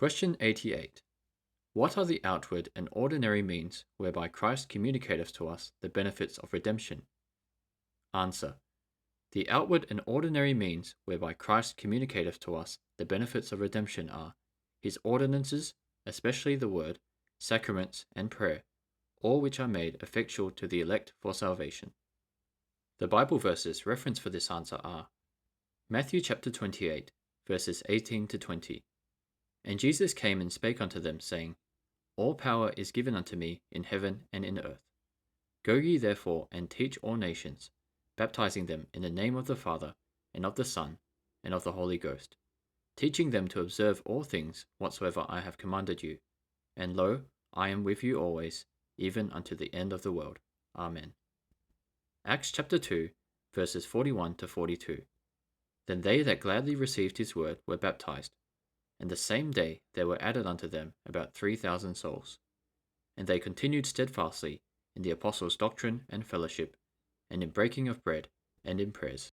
Question 88. What are the outward and ordinary means whereby Christ communicateth to us the benefits of redemption? Answer. The outward and ordinary means whereby Christ communicateth to us the benefits of redemption are his ordinances, especially the word, sacraments, and prayer, all which are made effectual to the elect for salvation. The Bible verses referenced for this answer are Matthew chapter 28, verses 18 to 20. And Jesus came and spake unto them, saying, All power is given unto me in heaven and in earth. Go ye therefore and teach all nations, baptizing them in the name of the Father, and of the Son, and of the Holy Ghost, teaching them to observe all things whatsoever I have commanded you. And lo, I am with you always, even unto the end of the world. Amen. Acts chapter 2, verses 41 to 42. Then they that gladly received his word were baptized, and the same day there were added unto them about 3,000 souls. And they continued steadfastly in the apostles' doctrine and fellowship, and in breaking of bread, and in prayers.